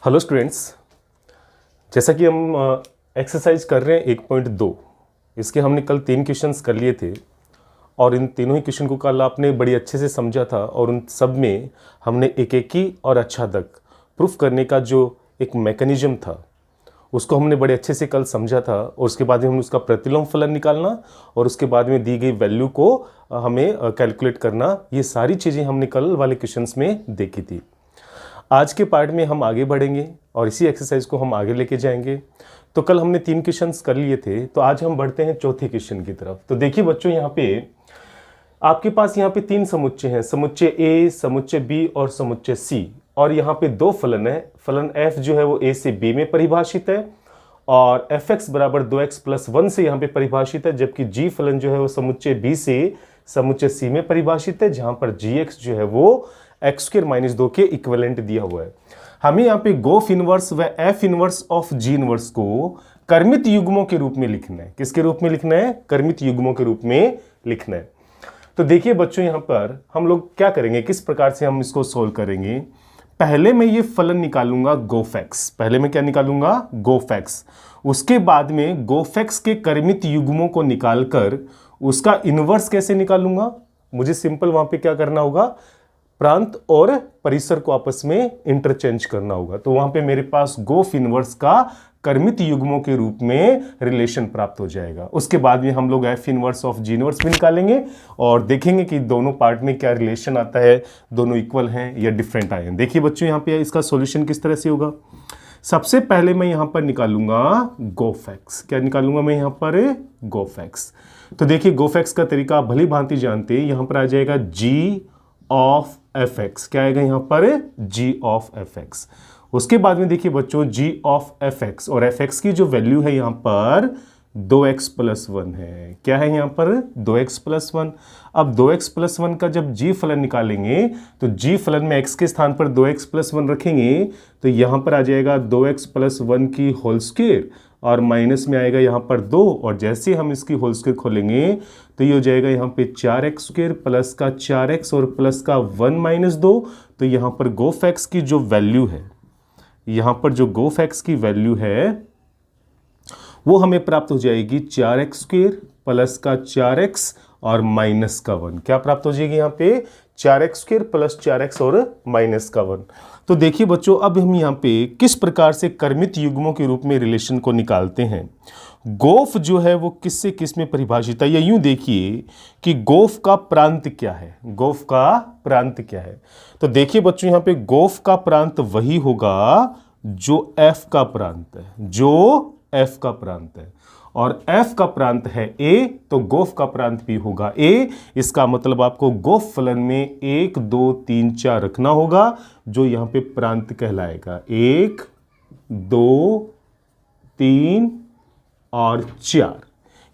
Hello students, जैसा कि हम एक्सरसाइज कर रहे हैं 1.2। इसके हमने कल 3 क्वेश्चंस कर लिए थे और इन तीनों ही क्वेश्चन को कल आपने बड़ी अच्छे से समझा था और उन सब में हमने एक एक ही और अच्छा तक प्रूफ करने का जो एक मैकेनिज्म था उसको हमने बड़े अच्छे से कल समझा था। और उसके बाद में हमने उसका प्रतिलोम फलन निकालना और उसके बाद में दी गई वैल्यू को हमें कैलकुलेट करना, ये सारी चीज़ें हमने कल वाले क्वेश्चंस में देखी थी। आज के पार्ट में हम आगे बढ़ेंगे और इसी एक्सरसाइज को हम आगे लेके जाएंगे। तो कल हमने 3 क्वेश्चंस कर लिए थे, तो आज हम बढ़ते हैं चौथे क्वेश्चन की तरफ। तो देखिए बच्चों, यहाँ पे आपके पास यहाँ पे 3 समुच्चय हैं, समुच्चय ए, समुच्चय बी और समुच्चय सी। और यहाँ पे 2 फलन है। फलन f जो है वो a से b में परिभाषित है और fx बराबर 2x+1 से यहाँ पे परिभाषित है, जबकि g फलन जो है वो समुच्चय b से समुच्चय c में परिभाषित है, जहां पर gx जो है वो x² - 2 के इक्विवेलेंट दिया हुआ है। हमें यहाँ पे गोफ इनवर्स व f inverse of g inverse को कर्मित युग्मों के रूप में लिखना है। किसके रूप में लिखना है? कर्मित युग्मों के रूप में लिखना है। तो देखिए बच्चों, यहाँ पर हम लोग क्या करेंगे, किस प्रकार से हम इसको सोल्व करेंगे। पहले मैं ये फलन निकालूंगा गोफेक्स। पहले मैं क्या निकालूंगा? गोफेक्स। उसके बाद में गोफेक्स के कर्मित युग्मों को निकालकर उसका इनवर्स कैसे निकालूंगा। मुझे सिंपल वहां पे क्या करना होगा, प्रांत और परिसर को आपस में इंटरचेंज करना होगा। तो वहां पे मेरे पास गोफ इनवर्स का कर्मित युग्मों के रूप में रिलेशन प्राप्त हो जाएगा। उसके बाद में हम लोग F inverse of ji inverse भी निकालेंगे और देखेंगे कि दोनों पार्ट में क्या रिलेशन आता है, दोनों इक्वल हैं या डिफरेंट आए हैं। देखिए बच्चों, यहाँ पे इसका सॉल्यूशन किस तरह से होगा। सबसे पहले मैं यहाँ पर निकालूंगा गोफेक्स। क्या निकालूंगा मैं यहाँ पर? गोफेक्स। तो देखिए गोफेक्स का तरीका आप भली भांति जानते हैं। यहाँ पर आ जाएगा g ऑफ fx। क्या आएगा यहाँ पर? g of fx। उसके बाद में देखिए बच्चों, g ऑफ fx और fx की जो वैल्यू है यहाँ पर 2x+1 है। क्या है यहाँ पर? 2x+1। अब 2x+1 का जब g फलन निकालेंगे तो g फलन में x के स्थान पर 2x+1 रखेंगे तो यहाँ पर आ जाएगा 2x+1 की होल स्क्वायर और माइनस में आएगा यहाँ पर 2। और जैसे हम इसकी होल स्क्वायर खोलेंगे तो ये हो जाएगा यहाँ पे 4x² प्लस का 4x और प्लस का 1 - 2। तो यहाँ पर गोफेक्स की जो वैल्यू है, यहाँ पर जो गोफेक्स की वैल्यू है वो हमें प्राप्त हो जाएगी 4x² प्लस का 4x और माइनस का 1। क्या प्राप्त हो जाएगी यहाँ पे? 4x² प्लस 4x और माइनस का 1। तो देखिए बच्चों, अब हम यहाँ पे किस प्रकार से कर्मित युग्मों के रूप में रिलेशन को निकालते हैं। गोफ जो है वो किस से किस में परिभाषित है, या यूं देखिए कि गोफ का प्रांत क्या है। गोफ का प्रांत क्या है? तो देखिए बच्चों, यहाँ पे गोफ का प्रांत वही होगा जो f का प्रांत है, जो f का प्रांत है। और f का प्रांत है a, तो गोफ का प्रांत भी होगा a। इसका मतलब आपको गोफ फलन में 1 2 3 4 रखना होगा, जो यहाँ पे प्रांत कहलाएगा। 1 2 3 और 4,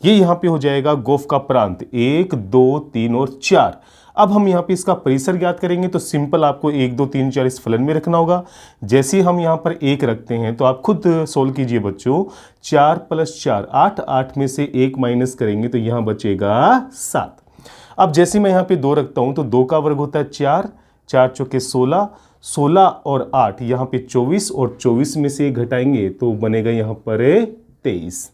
ये यहाँ पे हो जाएगा गोफ का प्रांत। 1 2 3 और 4। अब हम यहाँ पे इसका परिसर ज्ञात करेंगे तो सिंपल आपको 1 2 3 4 इस फलन में रखना होगा। जैसे हम यहाँ पर 1 रखते हैं तो आप खुद सोल्व कीजिए बच्चों। 4 + 4 8, 8 में से 1 माइनस करेंगे तो यहाँ बचेगा 7। अब जैसे मैं यहाँ पे 2 रखता हूँ तो 2 का वर्ग होता है 4, 4 चौके 16, 16 और 8 यहाँ पे 24 और 24 में से 1 घटाएंगे तो बनेगा यहाँ पर 23।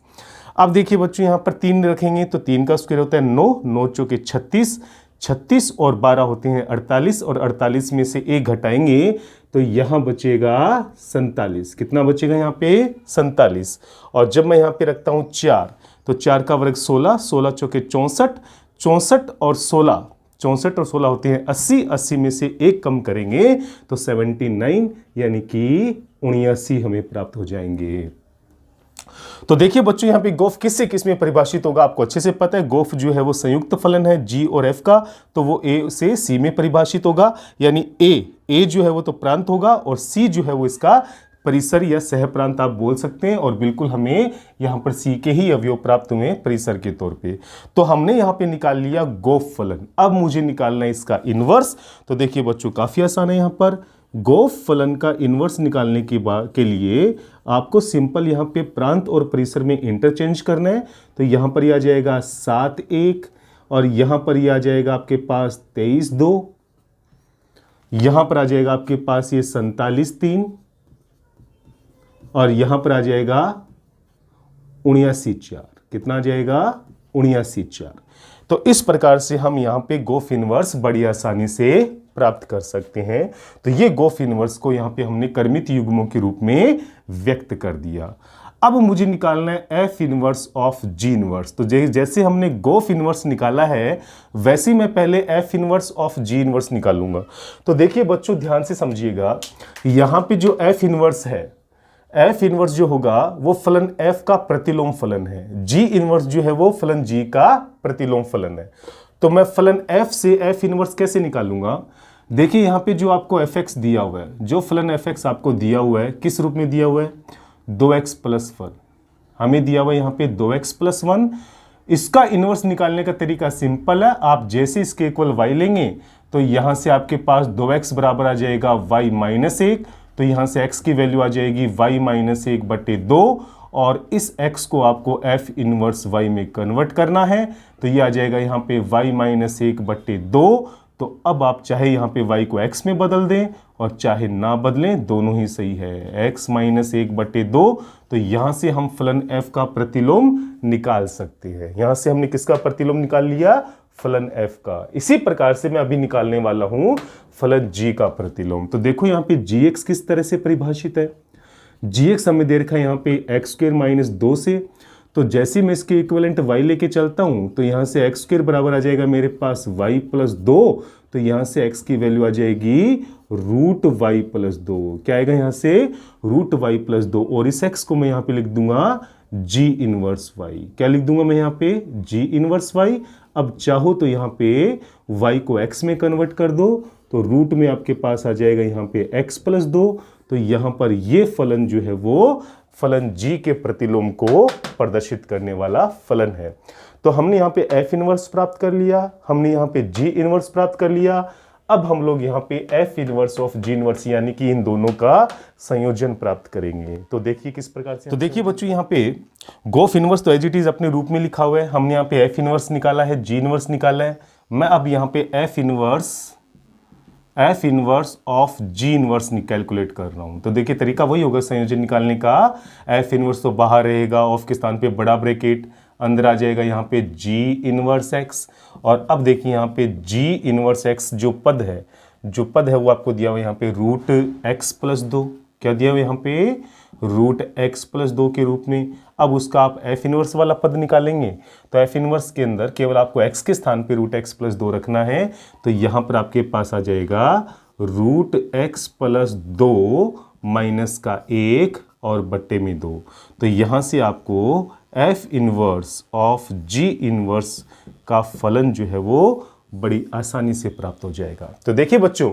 अब देखिए बच्चों, यहाँ पर 3 रखेंगे तो 3 का स्क्वायर होता है 9, 9 चौके 36, 36 और 12 होते हैं 48 और 48 में से 1 घटाएंगे तो यहाँ बचेगा 47। कितना बचेगा यहाँ पे? 47। और जब मैं यहाँ पे रखता हूँ 4 तो 4 का वर्ग 16, 16 चौके 64, 64 और 16, 64 और 16 होते हैं 80, 80 में से 1 कम करेंगे तो 79 यानी कि 79 हमें प्राप्त हो जाएंगे। तो देखिए बच्चों, यहाँ पे गोफ किस से किस में परिभाषित होगा आपको अच्छे से पता है। गोफ जो है वो संयुक्त फलन है g और f का, तो वो a से c में परिभाषित होगा। यानी a जो है वो तो प्रांत होगा और c जो है वो इसका परिसर या सह प्रांत आप बोल सकते हैं। और बिल्कुल हमें यहाँ पर c के ही अवयव प्राप्त हुए परिसर के तौर पे। तो हमने यहाँ पे निकाल लिया गोफ फलन। अब मुझे निकालना है इसका इनवर्स। तो देखिए बच्चों, काफी आसान है। यहाँ पर गोफ फलन का इनवर्स निकालने के लिए आपको सिंपल यहाँ पे प्रांत और परिसर में इंटरचेंज करना है। तो यहाँ पर आ जाएगा 7 1 और यहाँ पर आ जाएगा आपके पास 23 2, यहाँ पर आ जाएगा आपके पास ये 47 3 और यहां पर आ जाएगा 79/4। कितना आ जाएगा? 79/4। तो इस प्रकार से हम यहां पे गोफ इनवर्स बड़ी आसानी से प्राप्त कर सकते हैं। तो ये गोफ इनवर्स को यहां पे हमने क्रमित युग्मों के रूप में व्यक्त कर दिया। अब मुझे निकालना है F inverse of ji inverse. तो जैसे हमने गोफ इनवर्स निकाला है वैसे ही मैं पहले F inverse of ji inverse निकालूंगा। तो देखिए बच्चों, ध्यान से समझिएगा, यहां पे जो एफ इनवर्स है, एफ इनवर्स जो होगा वो फलन एफ का प्रतिलोम फलन है। जी इनवर्स जो है वो फलन जी का प्रतिलोम फलन है। तो मैं फलन एफ से एफ इनवर्स कैसे निकालूंगा? देखिए यहां पे जो आपको एफ एक्स दिया हुआ है, जो फलन एफ एक्स आपको दिया हुआ है, किस रूप में दिया हुआ है? 2x + 1 हमें दिया हुआ है यहां पे 2x + 1। इसका इनवर्स निकालने का तरीका सिंपल है। आप जैसे इसके इक्वल y लेंगे तो यहां से आपके पास 2x बराबर आ जाएगा y - 1। तो यहां से x की वैल्यू आ जाएगी y - 1/2 और इस x को आपको f इनवर्स y में कन्वर्ट करना है। तो ये आ जाएगा यहां पे y - 1/2। तो अब आप चाहे यहां पे y को x में बदल दें और चाहे ना बदलें, दोनों ही सही है। x - 1/2। तो यहां से हम फलन f का प्रतिलोम निकाल सकते हैं। यहां से हमने किसका प्रतिलोम निकाल लिया? फलन f का। इसी प्रकार से मैं अभी निकालने वाला हूं फलन g का प्रतिलोम। तो देखो यहां पे gx किस तरह से परिभाषित है। gx हमें दे रखा है यहां पे x² - 2 से। तो जैसे मैं इसके इक्विवेलेंट y लेके चलता हूं तो यहां से x² बराबर आ जाएगा मेरे पास y + 2। तो यहां से x की वैल्यू आ जाएगी √y + 2। क्या आएगा यहां से? √y + 2। और इस x को मैं यहां पे लिख दूंगा g इनवर्स y। क्या लिख दूंगा मैं यहां पे? g inverse y। अब चाहो तो यहां पे y को x में कन्वर्ट कर दो, तो रूट में आपके पास आ जाएगा यहां पे x + 2। तो यहां पर ये फलन जो है वो फलन g के प्रतिलोम को प्रदर्शित करने वाला फलन है। तो हमने यहां पे f इनवर्स प्राप्त कर लिया, हमने यहां पे g इनवर्स प्राप्त कर लिया। अब हम लोग यहां पे f inverse of g inverse यानी कि इन दोनों का संयोजन प्राप्त करेंगे। तो देखिए किस प्रकार से। तो देखिए बच्चों, यहां पे गोफ इनवर्स तो एज इट इज अपने रूप में लिखा हुआ है। हमने यहां पे f इनवर्स निकाला है, g इनवर्स निकाला है। मैं अब यहां पे f inverse of ji inverse calculate कर रहा हूं। तो देखिए तरीका वही होगा संयोजन निकालने का। एफ इनवर्स तो बाहर रहेगा, ऑफ के स्थान पे बड़ा ब्रैकेट, अंदर आ जाएगा यहाँ पे जी इनवर्स एक्स। और अब देखिए यहाँ पे जी इनवर्स एक्स जो पद है वो आपको दिया हुआ यहाँ पे √x + 2। क्या दिया हुआ यहाँ पे? √x + 2 के रूप में। अब उसका आप एफ इनवर्स वाला पद निकालेंगे तो एफ इनवर्स के अंदर केवल आपको x के स्थान पे √x + 2 रखना है। तो यहां पर आपके पास आ जाएगा √x + 2 माइनस का 1 और बट्टे में 2। तो यहां से आपको F inverse of ji inverse का फलन जो है वो बड़ी आसानी से प्राप्त हो जाएगा। तो देखिए बच्चों,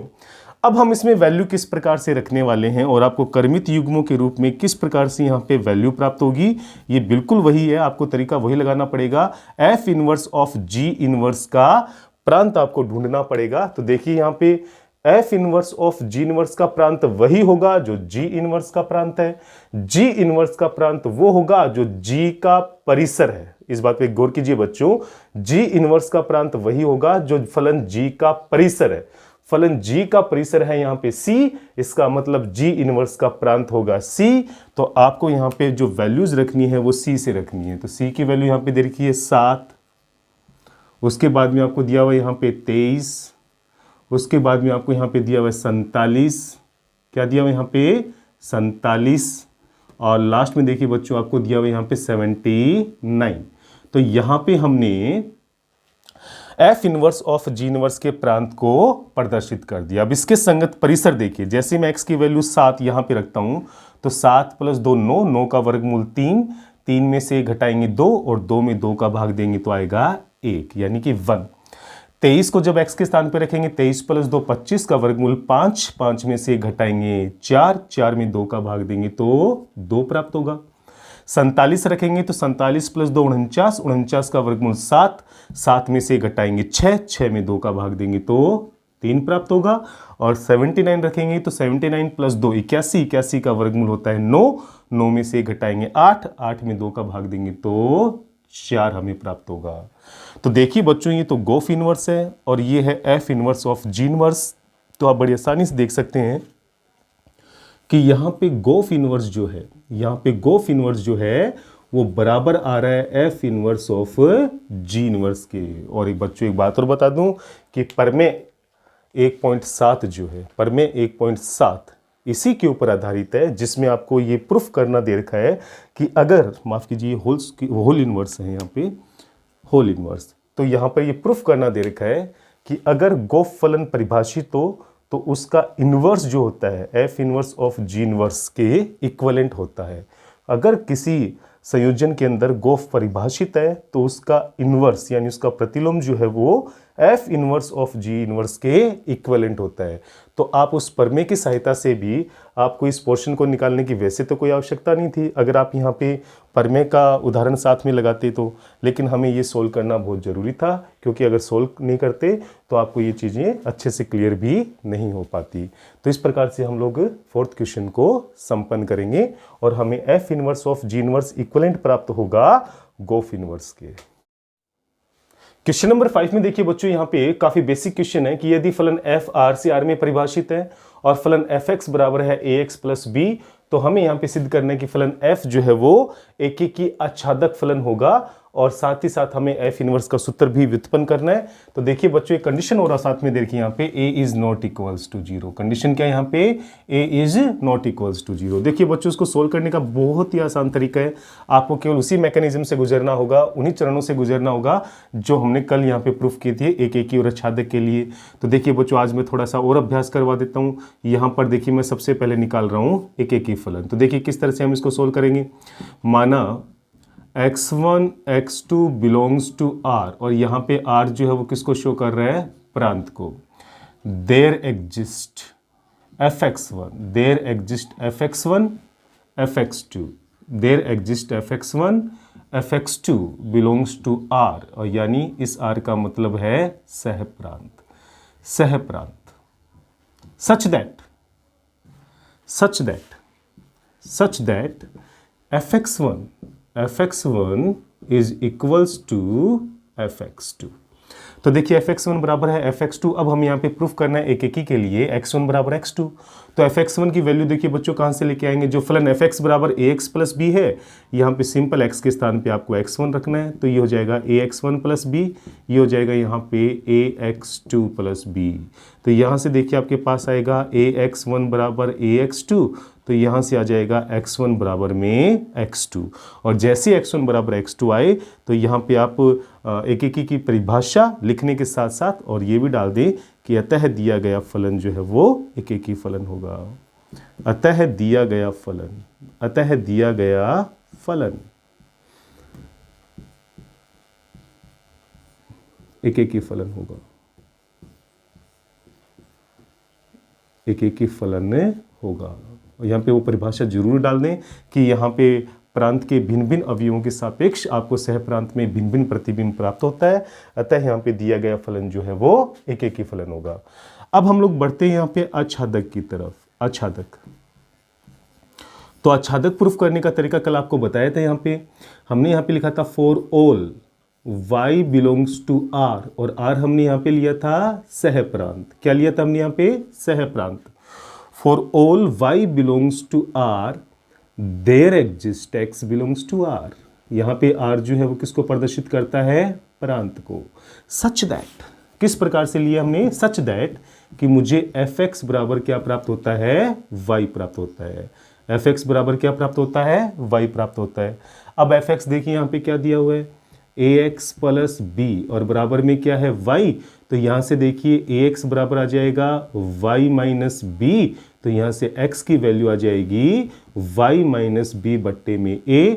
अब हम इसमें वैल्यू किस प्रकार से रखने वाले हैं और आपको क्रमित युग्मों के रूप में किस प्रकार से यहाँ पे वैल्यू प्राप्त होगी, ये बिल्कुल वही है। आपको तरीका वही लगाना पड़ेगा। F inverse of ji inverse का प्रांत आपको ढूंढना पड़ेगा। तो देखिए यहाँ पे F inverse of ji inverse का प्रांत वही होगा जो जी इनवर्स का प्रांत है। जी इनवर्स का प्रांत वो होगा जो जी का परिसर है। इस बात पे गौर कीजिए बच्चों, जी इनवर्स का प्रांत वही होगा जो फलन जी का परिसर है। फलन g का परिसर है यहाँ पे c, इसका मतलब g इनवर्स का प्रांत होगा c। तो आपको यहाँ पे जो वैल्यूज रखनी है वो c से रखनी है। तो c की वैल्यू यहाँ पे दे रखी है 7, उसके बाद में आपको दिया हुआ यहाँ पे 23, उसके बाद में आपको यहाँ पे दिया हुआ 47, क्या दिया हुआ यहाँ पे 47, और लास्ट में देखिए बच्चों आपको दिया हुआ यहाँ पे 79। तो यहाँ पे हमने F inverse of ji inverse के प्रांत को प्रदर्शित कर दिया। अब इसके संगत परिसर देखिए, जैसे मैं x की वैल्यू 7 यहां पे रखता हूं तो 7 + 2 9, 9 का वर्गमूल 3, 3 में से घटाएंगे 2 और 2 में 2 का भाग देंगे तो आएगा 1 यानी कि 1। 23 को जब x के स्थान पे रखेंगे 23 + 2 25 का वर्गमूल 5, 5 में से घटाएंगे 4, 4 में 2 का भाग देंगे तो 2 प्राप्त होगा। 47 रखेंगे तो 47 + 2 49, 49 का वर्गमूल 7, 7 में से घटाएंगे 6, 6 में 2 का भाग देंगे तो 3 प्राप्त होगा। और 79 रखेंगे तो 79 + 2 81, 81 का वर्गमूल होता है 9, 9 में से घटाएंगे 8, 8 में 2 का भाग देंगे तो 4 हमें प्राप्त होगा। तो देखिए बच्चों, ये तो गोफ इनवर्स है और ये है F inverse of ji inverse. तो आप बड़ी आसानी से देख सकते हैं कि यहाँ पे गोफ इनवर्स जो है, यहाँ पे गोफ इनवर्स जो है वो बराबर आ रहा है F inverse of ji inverse के। और एक बच्चों एक बात और बता दूं कि परमेय 1.7 जो है, परमेय 1.7 इसी के ऊपर आधारित है, जिसमें आपको ये प्रूफ करना दे रखा है कि अगर, माफ कीजिए, होल इनवर्स है यहाँ पे, होल इनवर्स, तो यहाँ पर ये प्रूफ करना दे रखा है कि अगर गोफ फलन परिभाषित हो तो उसका इनवर्स जो होता है F inverse of ji inverse के इक्विवेलेंट होता है। अगर किसी संयोजन के अंदर गोफ परिभाषित है तो उसका इनवर्स यानी उसका प्रतिलोम जो है वो F inverse of ji inverse के इक्विवेलेंट होता है। तो आप उस प्रमेय की सहायता से भी आपको इस पोर्शन को निकालने की वैसे तो कोई आवश्यकता नहीं थी अगर आप यहाँ पे प्रमेय का उदाहरण साथ में लगाते तो, लेकिन हमें ये सोल्व करना बहुत ज़रूरी था, क्योंकि अगर सोल्व नहीं करते तो आपको ये चीज़ें अच्छे से क्लियर भी नहीं हो पाती। तो इस प्रकार से हम लोग फोर्थ क्वेश्चन को संपन्न करेंगे और हमें F inverse of ji inverse equivalent प्राप्त होगा गोफ इनवर्स के। क्वेश्चन नंबर 5 में देखिए बच्चों, यहाँ पे काफी बेसिक क्वेश्चन है कि यदि फलन f r से r में परिभाषित है और फलन fx बराबर है ax प्लस b, तो हमें यहाँ पे सिद्ध करना है कि फलन f जो है वो एकेकी आच्छादक फलन होगा और साथ ही साथ हमें f इनवर्स का सूत्र भी व्युत्पन्न करना है। तो देखिए बच्चों एक कंडीशन हो रहा साथ में, देखिए यहाँ पे a is not equals to 0। Condition क्या है यहाँ पे, a is not equals to 0। देखिए बच्चों इसको सोल्व करने का बहुत ही आसान तरीका है, आपको केवल उसी मैकेनिज्म से गुजरना होगा, उन्हीं चरणों से गुजरना होगा जो हमने कल यहाँ पे प्रूफ किए थे एकेकी और आच्छादक के लिए। तो देखिए बच्चों आज मैं थोड़ा सा और अभ्यास करवा देता हूँ। यहाँ पर देखिए मैं सबसे पहले निकाल रहा हूँ एकेकी फलन। तो देखिए किस तरह से हम इसको सोल्व करेंगे। माना x1 x2 belongs to r, और यहाँ पे r जो है वो किसको शो कर रहा है, प्रांत को। There exist fx1, there exist fx1 fx2, there exist fx1 fx2 belongs to r, और यानी इस r का मतलब है सहप्रांत, सहप्रांत। such that fx1 is equals to fx2। तो देखिए fx1 बराबर है fx2। अब हम यहाँ पे प्रूफ करना है एकेकी के लिए x1 बराबर x2। तो fx1 की वैल्यू देखिए बच्चों कहाँ से लेके आएंगे, जो फलन fx बराबर ax प्लस b है, यहाँ पे सिंपल x के स्थान पे आपको x1 रखना है, तो ये हो जाएगा ax1 प्लस b, ये हो जाएगा यहाँ पे ax2 प्लस b। तो यहाँ से देखिए आपके पास आएगा ax1 बराबर ax2, तो यहाँ से आ जाएगा x1 बराबर में x2, और जैसे x1 बराबर x2 आए तो यहाँ पे आप एकेकी की परिभाषा लिखने के साथ साथ और ये भी डाल दें कि अतः दिया गया फलन जो है वो एकेकी फलन होगा। अतः दिया गया फलन, अतः दिया गया फलन एकेकी फलन होगा, एकेकी फलन होगा। यहाँ पे वो परिभाषा जरूर डाल दें कि यहाँ पे प्रांत के भिन्न भिन्न अवयवों के सापेक्ष आपको सह प्रांत में भिन्न भिन्न प्रतिबिंब प्राप्त होता है, अतः यहाँ पे दिया गया फलन जो है वो एकेकी फलन होगा। अब हम लोग बढ़ते हैं यहाँ पे आच्छादक की तरफ। आच्छादक, तो आच्छादक प्रूफ करने का तरीका कल आपको बताया था। यहाँ पे हमने यहाँ पे लिखा था for all y belongs to r, और r हमने यहाँ पे लिया था सह प्रांत। क्या लिया था हमने यहाँ पे, सह प्रांत। For all y belongs to r there exist x belongs to r, यहाँ पे r जो है वो किसको प्रदर्शित करता है, प्रांत को। सच दैट, किस प्रकार से लिया हमने, सच दैट कि मुझे fx बराबर क्या प्राप्त होता है, y प्राप्त होता है। fx बराबर क्या प्राप्त होता है, y प्राप्त होता है। अब fx देखिए यहाँ पे क्या दिया हुआ है, ax प्लस b, और बराबर में क्या है, y। तो यहाँ से देखिए ax बराबर आ जाएगा y माइनस b, तो यहाँ से x की वैल्यू आ जाएगी y माइनस b बट्टे में a,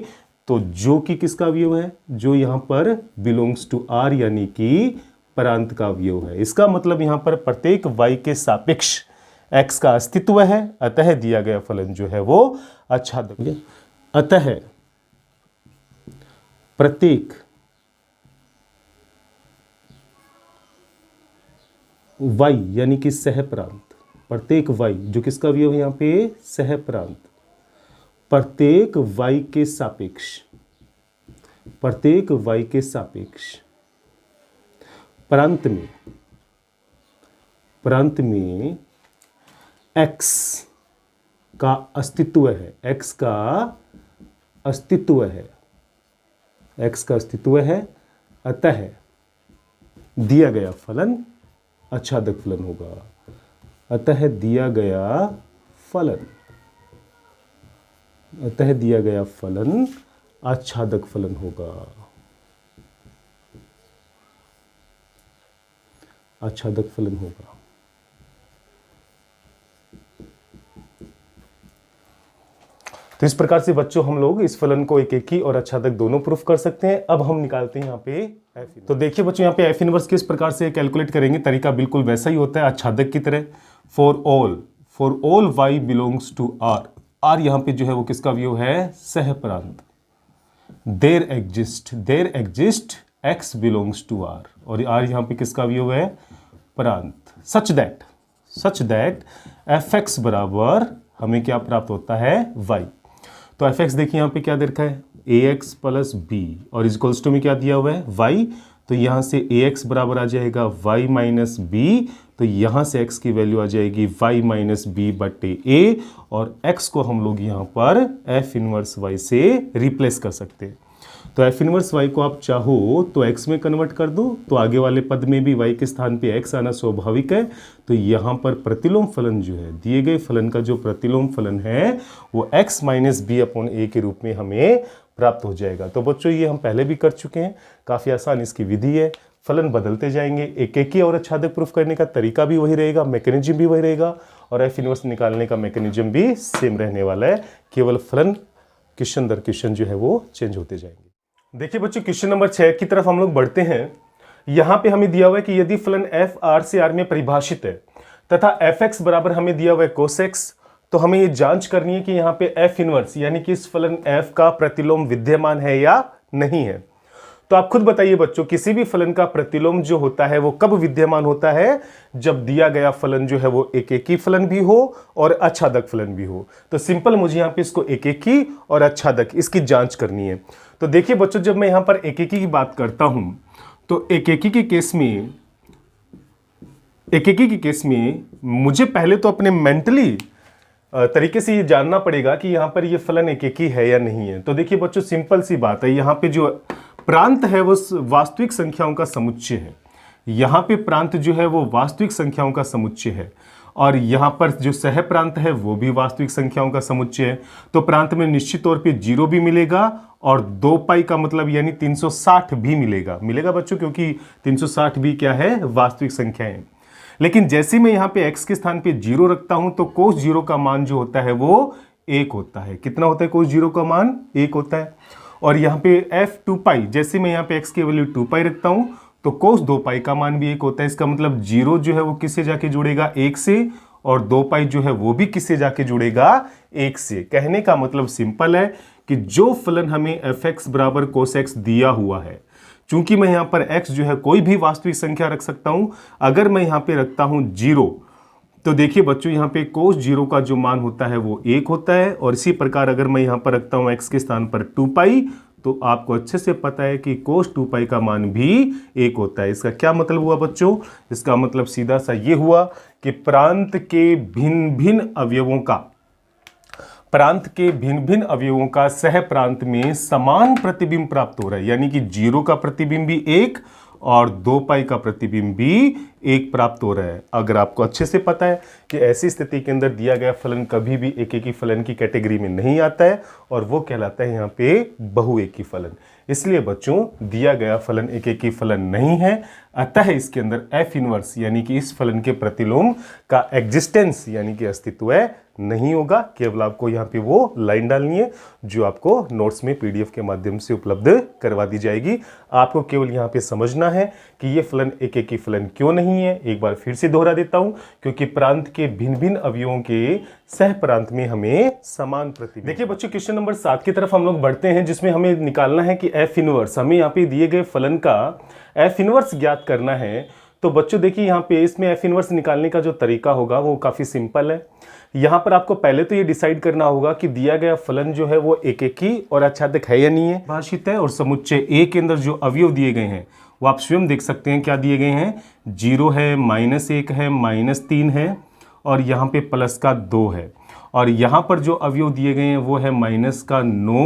तो जो कि किसका अवयव है, जो यहाँ पर बिलोंग्स टू r यानी कि प्रांत का अवयव है। इसका मतलब यहाँ पर प्रत्येक y के सापेक्ष x का अस्तित्व है, अतः दिया गया फलन जो है वो आच्छादक है। अतः प्रत्येक y यानी कि सह प्रांत, प्रत्येक y जो किसका अवयव है यहाँ पे, सह प्रांत, प्रत्येक y के सापेक्ष, प्रत्येक y के सापेक्ष प्रांत में x का अस्तित्व है, x का अस्तित्व है, x का अस्तित्व है, अतः दिया गया फलन आच्छादक फलन होगा। अतः दिया गया फलन, अतः दिया गया फलन आच्छादक फलन होगा, आच्छादक फलन होगा। तो इस प्रकार से बच्चों हम लोग इस फलन को एकेकी और आच्छादक दोनों प्रूफ कर सकते हैं। अब हम निकालते हैं यहाँ पे एफ। तो देखिए बच्चों यहाँ पे एफ इनवर्स किस प्रकार से कैलकुलेट करेंगे, तरीका बिल्कुल वैसा ही होता है आच्छादक की तरह। For all y belongs to r, r यहाँ पे जो है वो किसका अवयव है, सह प्रांत। There exist x belongs to r, और r यहाँ पे किसका अवयव है, प्रांत। सच दैट fx बराबर हमें क्या प्राप्त होता है, y। तो fx देखिए यहाँ पे क्या दे रखा है, ax प्लस b, और इक्वल्स टू में क्या दिया हुआ है, y। तो यहाँ से ax बराबर आ जाएगा y माइनस b, तो यहाँ से x की वैल्यू आ जाएगी y माइनस b बटे a, और x को हम लोग यहाँ पर f इनवर्स y से रिप्लेस कर सकते हैं। तो f इनवर्स y को आप चाहो तो x में कन्वर्ट कर दो, तो आगे वाले पद में भी y के स्थान पे x आना स्वाभाविक है। तो यहाँ पर प्रतिलोम फलन जो है, दिए गए फलन का जो प्रतिलोम फलन है वो x माइनस बी अपॉन ए के रूप में हमें प्राप्त हो जाएगा। तो बच्चों ये हम पहले भी कर चुके हैं, काफ़ी आसान इसकी विधि है। फलन बदलते जाएंगे, एकेकी और आच्छादक प्रूफ करने का तरीका भी वही रहेगा, मैकेनिज्म भी वही रहेगा, और एफ इनवर्स निकालने का मैकेनिज्म भी सेम रहने वाला है, केवल फलन क्वेश्चन दर क्वेश्चन जो है वो चेंज होते जाएंगे। देखिए बच्चों क्वेश्चन नंबर 6 की तरफ हम लोग बढ़ते हैं। यहाँ पे हमें दिया हुआ है कि यदि फलन एफ आर से आर में परिभाषित है तथा एफ एक्स बराबर हमें दिया हुआ है कोस एक्स, तो हमें ये जांच करनी है कि यहाँ पे एफ इनवर्स यानी कि इस फलन एफ का प्रतिलोम विद्यमान है या नहीं है। तो आप खुद बताइए बच्चों, किसी भी फलन का प्रतिलोम जो होता है वो कब विद्यमान होता है, जब दिया गया फलन जो है वो एकेकी फलन भी हो और आच्छादक फलन भी हो। तो सिंपल मुझे यहाँ पे इसको एकेकी और आच्छादक इसकी जांच करनी है। तो देखिए बच्चों, जब मैं यहाँ पर एकेकी की बात करता हूं तो एकेकी के केस में मुझे पहले तो अपने मेंटली तरीके से ये जानना पड़ेगा कि यहाँ पर ये फलन एकेकी है या नहीं है। तो देखिए बच्चों, सिंपल सी बात है, यहाँ पे जो प्रांत है वो वास्तविक संख्याओं का समुच्चय है। यहाँ पे प्रांत जो है वो वास्तविक संख्याओं का समुच्चय है, और यहाँ पर जो सह प्रांत है वो भी वास्तविक संख्याओं का समुच्चय है। तो प्रांत में निश्चित तौर पे 0 भी मिलेगा और 2 पाई का मतलब यानी 360 भी मिलेगा बच्चों, क्योंकि 360 भी क्या है, वास्तविक संख्या है। लेकिन जैसे मैं यहाँ पे x के स्थान पे 0 रखता हूं तो कोस 0 का मान जो होता है वो 1 होता है। कितना होता है कोस 0 का मान, 1 होता है। और यहाँ पे f 2 पाई, जैसे मैं यहाँ पे x की वैल्यू 2 पाई रखता हूं तो कोस 2 पाई का मान भी 1 होता है। इसका मतलब 0 जो है वो किससे जाके जुड़ेगा, 1 से, और 2 पाई जो है वो भी किससे जाके जुड़ेगा, 1 से। कहने का मतलब सिंपल है कि जो फलन हमें fx बराबर कोस x दिया हुआ है, चूंकि मैं यहां पर x जो है कोई भी वास्तविक संख्या रख सकता हूं, अगर मैं यहां पे रखता हूं 0, तो देखिए बच्चों यहाँ पे कोस 0 का जो मान होता है वो 1 होता है। और इसी प्रकार अगर मैं यहाँ पर रखता हूँ x के स्थान पर 2 पाई, तो आपको अच्छे से पता है कि कोस 2 पाई का मान भी 1 होता है। इसका क्या मतलब हुआ बच्चों, इसका मतलब सीधा सा ये हुआ कि प्रांत के भिन्न भिन्न अवयवों का सह प्रांत में समान प्रतिबिंब प्राप्त हो रहा है। यानी कि 0 का प्रतिबिंब भी 1 और 2 पाई का प्रतिबिंब भी 1 प्राप्त हो रहा है। अगर आपको अच्छे से पता है कि ऐसी स्थिति के अंदर दिया गया फलन कभी भी एकेकी फलन की कैटेगरी में नहीं आता है, और वो कहलाता है यहाँ पे बहुएकी फलन। इसलिए बच्चों, दिया गया फलन एकेकी फलन नहीं है, अतः इसके अंदर एफ इनवर्स यानी कि इस फलन के प्रतिलोम का एग्जिस्टेंस यानी कि अस्तित्व नहीं होगा। केवल आपको यहाँ पे वो लाइन डालनी है जो आपको नोट्स में पीडीएफ के माध्यम से उपलब्ध करवा दी जाएगी। आपको केवल यहाँ पे समझना है कि ये फलन एकेकी फलन क्यों नहीं है। एक बार फिर से दोहरा देता हूँ, क्योंकि प्रांत के भिन्न भिन्न अवयवों के सह प्रांत में हमें समान प्रतिबिंब। देखिए बच्चों, क्वेश्चन नंबर 7 की तरफ हम लोग बढ़ते हैं, जिसमें हमें निकालना है कि एफ इनवर्स, हमें यहाँ पे दिए गए फलन का एफ इनवर्स ज्ञात करना है। तो बच्चों देखिए, यहाँ पे इसमें एफ इनवर्स निकालने का जो तरीका होगा वो काफी सिंपल है। यहाँ पर आपको पहले तो ये डिसाइड करना होगा कि दिया गया फलन जो है वो एकेकी और आच्छादक है या नहीं है, भाषित है, और समुच्चय ए के अंदर जो अवयव दिए गए हैं वो आप स्वयं देख सकते हैं क्या दिए गए हैं। 0 है, -1 है, -3 है, और यहाँ पे प्लस का 2 है। और यहाँ पर जो अवयव दिए गए हैं वो है माइनस का 9,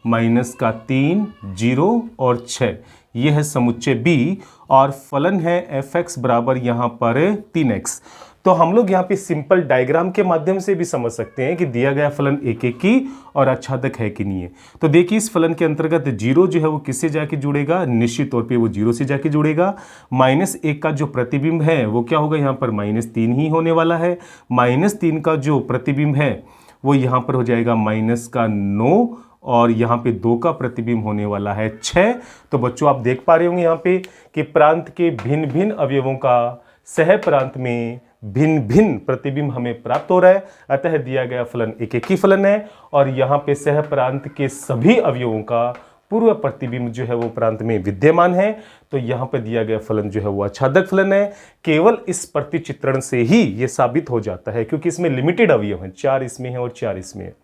माइनस का 3, 0 और 6। ये है समुच्चय बी और फलन है fx बराबर यहाँ पर 3x। तो हम लोग यहाँ पे सिंपल डायग्राम के माध्यम से भी समझ सकते हैं कि दिया गया फलन एक की और आच्छादक है कि नहीं है। तो देखिए इस फलन के अंतर्गत 0 जो है वो किससे जाके जुड़ेगा, निश्चित तौर पे वो 0 से जाके जुड़ेगा। -1 का जो प्रतिबिंब है वो क्या होगा, यहाँ पर -3 ही होने वाला है। -3 का जो प्रतिबिंब है वो यहाँ पर हो जाएगा माइनस का 9 और यहाँ पे 2 का प्रतिबिंब होने वाला है 6। तो बच्चों आप देख पा रहे होंगे यहाँ पे कि प्रांत के भिन्न भिन्न अवयवों का सह प्रांत में भिन्न भिन्न प्रतिबिंब हमें प्राप्त हो रहा है। अतः दिया गया फलन एक ही फलन है और यहाँ पे सह प्रांत के सभी अवयवों का पूर्व प्रतिबिंब जो है वो प्रांत में विद्यमान है। तो यहाँ पे दिया गया फलन जो है वो आच्छादक फलन है। केवल इस प्रतिचित्रण से ही ये साबित हो जाता है, क्योंकि इसमें लिमिटेड अवयव हैं, 4 इसमें है और 4 इसमें है।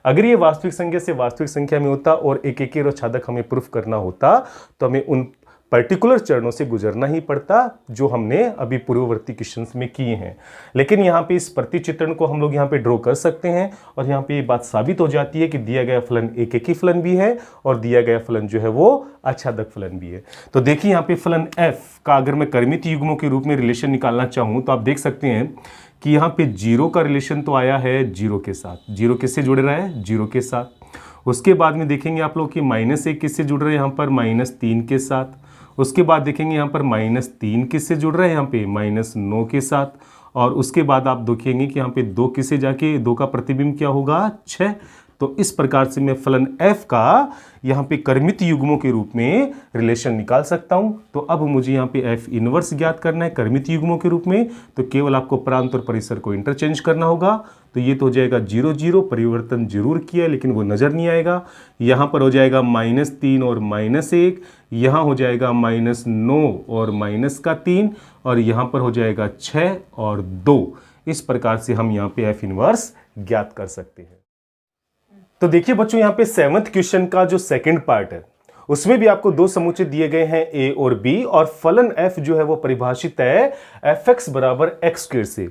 अगर ये वास्तविक संख्या से वास्तविक संख्या में होता और एक और आच्छादक हमें प्रूफ करना होता तो हमें उन पर्टिकुलर चरणों से गुजरना ही पड़ता जो हमने अभी पूर्ववर्ती क्वेश्चंस में किए हैं। लेकिन यहाँ पे इस प्रतिचित्रण को हम लोग यहाँ पे ड्रॉ कर सकते हैं और यहाँ पे ये बात साबित हो जाती है कि दिया गया फलन एक ही फलन भी है और दिया गया फलन जो है वो आच्छादक फलन भी है। तो देखिए यहाँ पे फलन f का अगर मैं कर्मित युग्मों के रूप में रिलेशन निकालना चाहूँ तो आप देख सकते हैं कि यहाँ पे 0 का रिलेशन तो आया है 0 के साथ। 0 किससे जुड़ रहा है, 0 के साथ। उसके बाद में देखेंगे आप लोग कि -1 किससे जुड़ रहा है, यहाँ पर -3 के साथ। उसके बाद देखेंगे यहाँ पर -3 किससे जुड़ रहा है, यहाँ पे -9 के साथ। और उसके बाद आप देखेंगे कि यहाँ पे 2 किससे जाके 2 का प्रतिबिंब क्या होगा, 6। तो इस प्रकार से मैं फलन f का यहाँ पे कर्मित युग्मों के रूप में रिलेशन निकाल सकता हूँ। तो अब मुझे यहाँ पे f इनवर्स ज्ञात करना है कर्मित युग्मों के रूप में, तो केवल आपको प्रांत और परिसर को इंटरचेंज करना होगा। तो ये तो हो जाएगा 0 0, परिवर्तन जरूर किया है लेकिन वो नज़र नहीं आएगा। यहाँ पर हो जाएगा -3 और -1, यहाँ हो जाएगा -9 और -3 और यहाँ पर हो जाएगा 6 और 2। इस प्रकार से हम यहाँ पे f इनवर्स ज्ञात कर सकते हैं। तो देखिए बच्चों यहाँ पे 7th क्वेश्चन का जो सेकंड पार्ट है उसमें भी आपको 2 समुच्चय दिए गए हैं a और b और फलन f जो है वो परिभाषित है fx बराबर x² से।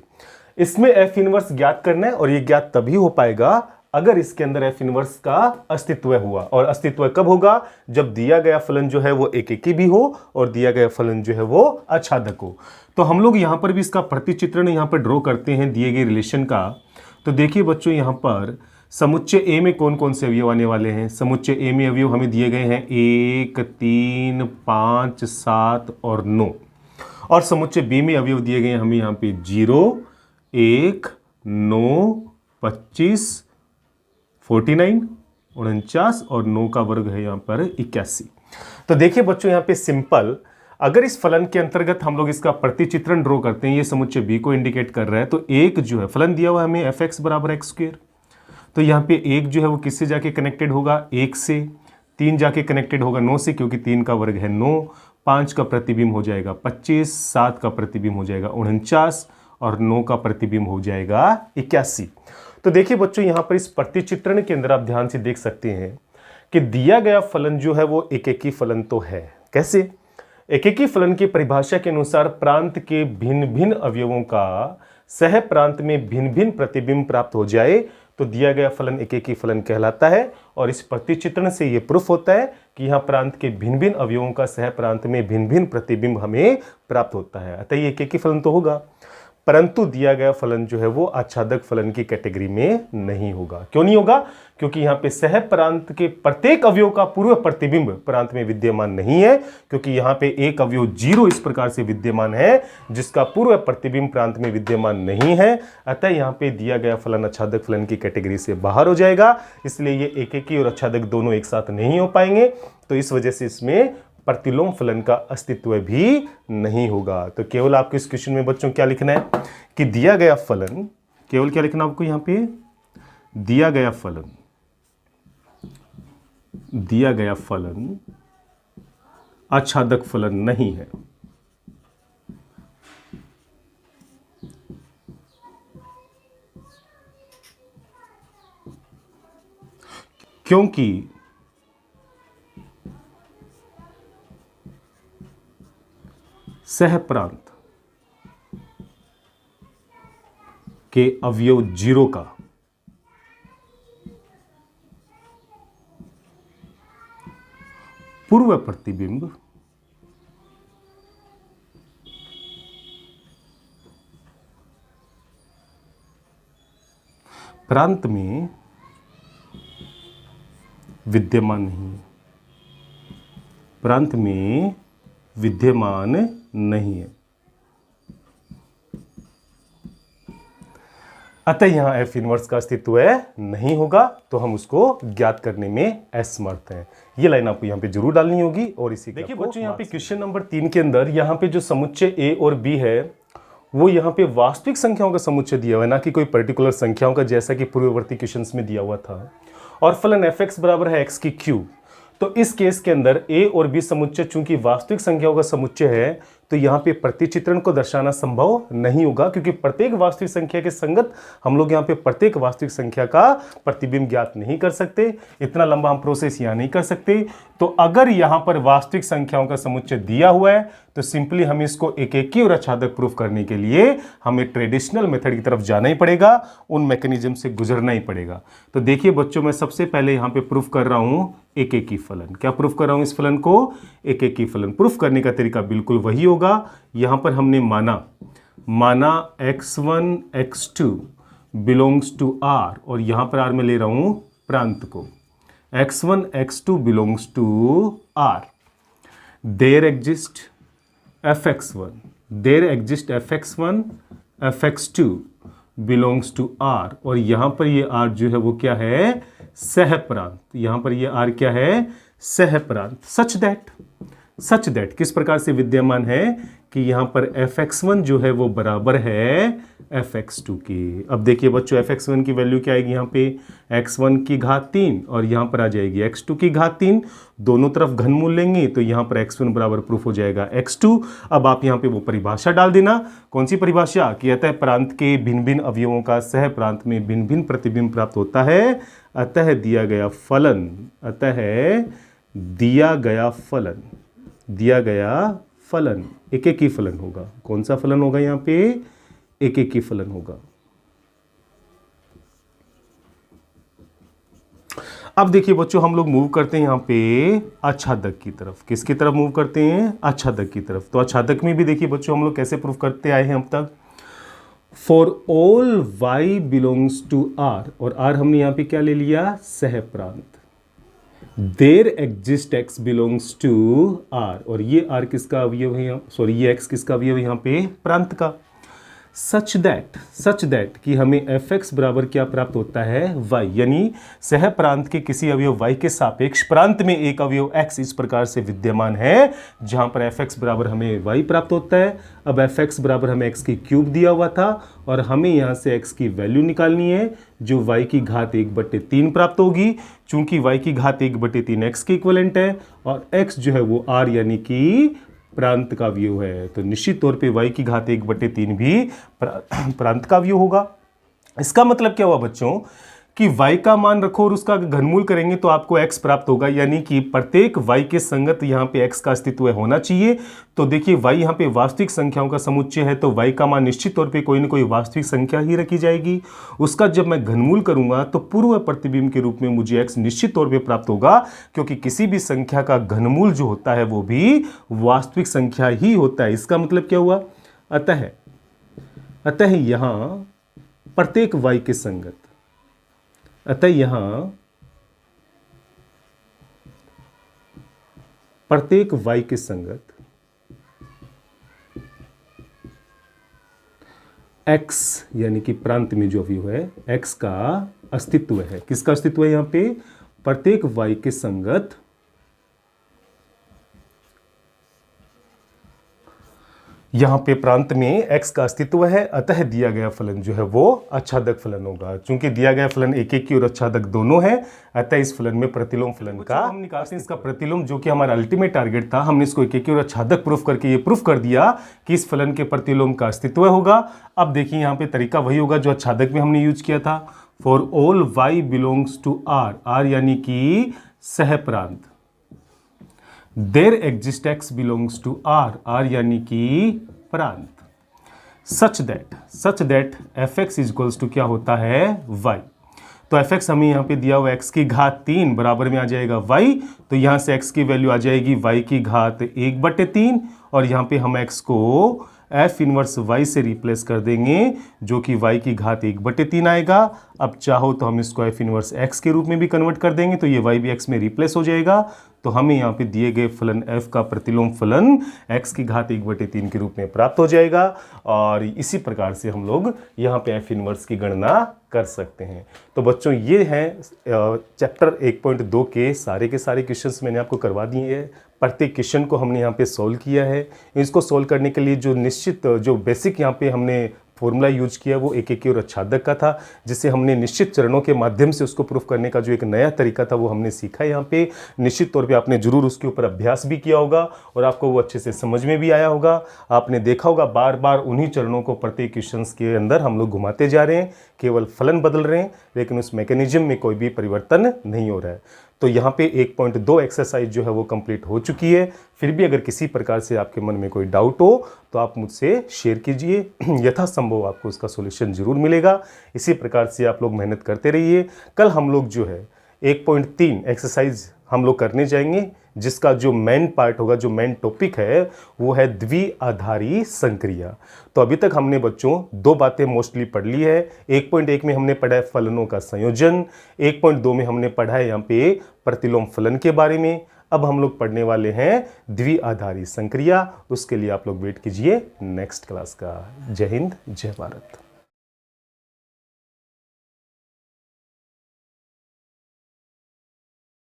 इसमें f इनवर्स ज्ञात करना है और ये ज्ञात तभी हो पाएगा अगर इसके अंदर f इनवर्स का अस्तित्व हुआ। और अस्तित्व कब होगा, जब दिया गया फलन जो है वो एक ही भी हो और दिया गया फलन जो है वो आच्छादक हो। तो हम लोग यहाँ पर भी इसका प्रतिचित्रण यहाँ पर ड्रॉ करते हैं दिए गए रिलेशन का। तो देखिए बच्चों यहाँ पर समुच्चय ए में कौन कौन से अवयव आने वाले हैं। समुच्चय ए में अवयव हमें दिए गए हैं 1, 3, 5, 7 और 9। और समुच्चय बी में अवयव दिए गए हैं हमें यहाँ पे 0, 1, 9, 25, 49, 49 और 9 का वर्ग है यहाँ पर 81। तो देखिए बच्चों यहाँ पे सिंपल, अगर इस फलन के अंतर्गत हम लोग इसका प्रतिचित्रण ड्रॉ करते हैं, ये समुच्चय बी को इंडिकेट कर रहा है। तो एक जो है फलन दिया हुआ है हमें fx बराबर x²। तो यहाँ पे 1 जो है वो किससे जाके कनेक्टेड होगा, 1 से। 3 जाके कनेक्टेड होगा 9 से, क्योंकि 3 का वर्ग है 9। 5 का प्रतिबिंब हो जाएगा 25, 7 का प्रतिबिंब हो जाएगा 49 और 9 का प्रतिबिंब हो जाएगा 81। तो देखिए बच्चों यहाँ पर इस प्रतिचित्रण के अंदर आप ध्यान से देख सकते हैं कि दिया गया फलन जो है वो एक ही फलन तो है। कैसे, एक ही फलन की परिभाषा के अनुसार प्रांत के भिन्न भिन्न अवयवों का सह प्रांत में भिन्न भिन्न प्रतिबिंब प्राप्त हो जाए तो दिया गया फलन एक ही फलन कहलाता है। और इस प्रतिचित्रण से यह प्रूफ होता है कि यहाँ प्रांत के भिन्न भिन्न अवयवों का सह प्रांत में भिन्न भिन्न प्रतिबिंब हमें प्राप्त होता है। अतः ये एक ही फलन तो होगा, परंतु दिया गया फलन जो है वो आच्छादक फलन की कैटेगरी में नहीं होगा। क्यों नहीं होगा, क्योंकि यहाँ पे सह प्रांत के प्रत्येक अवयव का पूर्व प्रतिबिंब प्रांत में विद्यमान नहीं है, क्योंकि यहाँ पे एक अवयव 0 इस प्रकार से विद्यमान है जिसका पूर्व प्रतिबिंब प्रांत में विद्यमान नहीं है। अतः यहाँ पे दिया गया फलन आच्छादक फलन की कैटेगरी से बाहर हो जाएगा। इसलिए ये एक और आच्छादक दोनों एक साथ नहीं हो पाएंगे। तो इस वजह से इसमें प्रतिलोम फलन का अस्तित्व भी नहीं होगा। तो केवल आपको इस क्वेश्चन में बच्चों क्या लिखना है कि दिया गया फलन, केवल क्या लिखना आपको यहाँ पे, दिया गया फलन आच्छादक फलन नहीं है। क्योंकि सह प्रांत के अवयव 0 का पूर्व प्रतिबिंब प्रांत में विद्यमान नहीं, प्रांत में विद्यमान नहीं है। अतः यहां एफ इनवर्स का अस्तित्व नहीं होगा, तो हम उसको ज्ञात करने में असमर्थ हैं। ये लाइन आपको यहां पे जरूर डालनी होगी। और इसी देखिए बच्चों, यहां पे क्वेश्चन नंबर 3 के अंदर यहां पे जो समुच्चय ए और बी है वो यहाँ पे वास्तविक संख्याओं का समुच्चय दिया हुआ है, ना कि कोई पर्टिकुलर संख्याओं का, जैसा कि पूर्ववर्ती क्वेश्चंस में दिया हुआ था। और फलन एफ एक्स बराबर है एक्स की क्यूब। तो इस केस के अंदर ए और बी समुच्चय चूंकि वास्तविक संख्याओं का समुच्चय है, तो यहाँ पे प्रतिचित्रण को दर्शाना संभव नहीं होगा, क्योंकि प्रत्येक वास्तविक संख्या के संगत हम लोग यहाँ पे प्रत्येक वास्तविक संख्या का प्रतिबिंब ज्ञात नहीं कर सकते। इतना लंबा हम प्रोसेस यहाँ नहीं कर सकते। तो अगर यहाँ पर वास्तविक संख्याओं का समुच्चय दिया हुआ है, तो सिंपली हमें इसको एकेकी और आच्छादक प्रूफ करने के लिए हमें ट्रेडिशनल मेथड की तरफ जाना ही पड़ेगा, उन मैकेनिज्म से गुजरना ही पड़ेगा। तो देखिए बच्चों, मैं सबसे पहले यहाँ पे प्रूफ कर रहा हूँ एकेकी फलन। क्या प्रूफ कर रहा हूँ इस फलन को? एकेकी फलन। प्रूफ करने का तरीका बिल्कुल वही होगा। यहां पर हमने माना x1 x2 belongs to r, और यहां पर r में ले रहा हूं प्रांत को। x1 x2 belongs to r, there exist fx1, there exist fx1 fx2 belongs to r, और यहां पर ये r जो है वो क्या है? सहप्रांत। यहां पर ये r क्या है? सहप्रांत। सच दैट किस प्रकार से विद्यमान है कि यहां पर fx1 जो है वो बराबर है fx2 के। अब देखिए बच्चों, fx1 की वैल्यू क्या आएगी? यहां पे x1 की घात 3 और यहां पर आ जाएगी x2 की घात 3। दोनों तरफ घनमूल लेंगे तो यहां पर x1 बराबर प्रूफ हो जाएगा x2। अब आप यहां पे वो परिभाषा डाल देना। कौन सी परिभाषा? कि अतः प्रांत के भिन्न भिन्न अवयवों का सह प्रांत में भिन्न भिन्न प्रतिबिंब प्राप्त होता है। अतः दिया गया फलन एकेकी फलन होगा। कौन सा फलन होगा? यहाँ पे एकेकी फलन होगा। अब देखिए बच्चों, हम लोग मूव करते हैं यहाँ पे आच्छादक की तरफ। किसकी तरफ मूव करते हैं? आच्छादक की तरफ। तो आच्छादक में भी देखिए बच्चों, हम लोग कैसे प्रूफ करते आए हैं अब तक। For all y belongs to r, और r हमने यहाँ पे क्या ले लिया? सहप्रांत। There exist x belongs to r, और ये r किसका अवयव है? ये x किसका अवयव है यहाँ पे? प्रांत का। सच दैट कि हमें fx बराबर क्या प्राप्त होता है? y, यानी सह प्रांत के किसी अवयव y के सापेक्ष प्रांत में एक अवयव x इस प्रकार से विद्यमान है जहां पर fx बराबर हमें y प्राप्त होता है। अब fx बराबर हमें x की क्यूब दिया हुआ था, और हमें यहां से x की वैल्यू निकालनी है, जो y की घात 1/3 प्राप्त होगी। चूंकि y की घात 1/3 x के इक्विवेलेंट है, और x जो है वो r यानी कि प्रांत का अवयव है, तो निश्चित तौर पे y की घात 1/3 भी प्रांत का अवयव होगा। इसका मतलब क्या हुआ बच्चों? कि y का मान रखो और उसका घनमूल करेंगे तो आपको x प्राप्त होगा, यानी कि प्रत्येक y के संगत यहाँ पे x का अस्तित्व होना चाहिए। तो देखिए y यहाँ पे वास्तविक संख्याओं का समुच्चय है, तो y का मान निश्चित तौर पे कोई ना कोई वास्तविक संख्या ही रखी जाएगी। उसका जब मैं घनमूल करूंगा तो पूर्व प्रतिबिंब के रूप में मुझे x निश्चित तौर पे प्राप्त होगा, क्योंकि किसी भी संख्या का घनमूल जो होता है वो भी वास्तविक संख्या ही होता है। इसका मतलब क्या हुआ? अतः यहाँ प्रत्येक y के संगत, अतः यहां प्रत्येक y के संगत x यानी कि प्रांत में जो अवयव है x का अस्तित्व है। किसका अस्तित्व है? यहां पे प्रत्येक y के संगत यहाँ पे प्रांत में x का अस्तित्व है। अतः दिया गया फलन जो है वो आच्छादक फलन होगा। चूंकि दिया गया फलन एकेकी और आच्छादक दोनों है, अतः इस फलन में प्रतिलोम फलन का हम निकालते हैं। इसका प्रतिलोम जो कि हमारा अल्टीमेट टारगेट था, हमने इसको एकेकी और आच्छादक प्रूफ करके ये प्रूफ कर दिया कि इस फलन के प्रतिलोम का अस्तित्व होगा। अब देखिए यहाँ पे तरीका वही होगा जो आच्छादक में हमने यूज किया था। For all y belongs to r, r यानी कि सहप्रांत। There exist x belongs to r, r यानी कि प्रांत। Such that fx equals to क्या होता है? y। तो एफ एक्स हमें यहाँ पे दिया हुआ x की घात 3 बराबर में आ जाएगा y, तो यहाँ से x की वैल्यू आ जाएगी y की घात 1/3 और यहाँ पे हम x को एफ इनवर्स y से रिप्लेस कर देंगे जो कि y की घात 1/3 आएगा। अब चाहो तो हम इसको एफ इनवर्स x के रूप में भी कन्वर्ट कर देंगे तो ये y भी x में रिप्लेस हो जाएगा। तो हमें यहाँ पे दिए गए फलन f का प्रतिलोम फलन x की घात 1/3 के रूप में प्राप्त हो जाएगा और इसी प्रकार से हम लोग यहाँ पे एफ इनवर्स की गणना कर सकते हैं। तो बच्चों ये हैं चैप्टर 1.2 के सारे क्वेश्चंस मैंने आपको करवा दिए हैं। प्रत्येक क्वेश्चन को हमने यहाँ पे सॉल्व किया है। इसको सॉल्व करने के लिए जो निश्चित जो बेसिक यहाँ पे हमने फॉर्मूला यूज किया वो एक और आच्छादक का था, जिससे हमने निश्चित चरणों के माध्यम से उसको प्रूफ करने का जो एक नया तरीका था वो हमने सीखा यहाँ पे। निश्चित तौर पे आपने जरूर उसके ऊपर अभ्यास भी किया होगा और आपको वो अच्छे से समझ में भी आया होगा। आपने देखा होगा बार बार उन्हीं चरणों को प्रत्येक क्वेश्चंस के अंदर हम लोग घुमाते जा रहे हैं, केवल फलन बदल रहे हैं लेकिन उस मैकेनिज्म में कोई भी परिवर्तन नहीं हो रहा है। तो यहाँ पे 1.2 एक्सरसाइज जो है वो कंप्लीट हो चुकी है। फिर भी अगर किसी प्रकार से आपके मन में कोई डाउट हो तो आप मुझसे शेयर कीजिए, यथासंभव आपको उसका सॉल्यूशन जरूर मिलेगा। इसी प्रकार से आप लोग मेहनत करते रहिए। कल हम लोग जो है 1.3 एक्सरसाइज हम लोग करने जाएंगे जिसका जो मेन पार्ट होगा, जो मेन टॉपिक है वो है द्विआधारी संक्रिया। तो अभी तक हमने बच्चों दो बातें मोस्टली पढ़ ली है। 1.1 में हमने पढ़ा है फलनों का संयोजन, 1.2 में हमने पढ़ा है यहाँ पे प्रतिलोम फलन के बारे में। अब हम लोग पढ़ने वाले हैं द्विआधारी संक्रिया। उसके लिए आप लोग वेट कीजिए नेक्स्ट क्लास का। जय हिंद, जय भारत।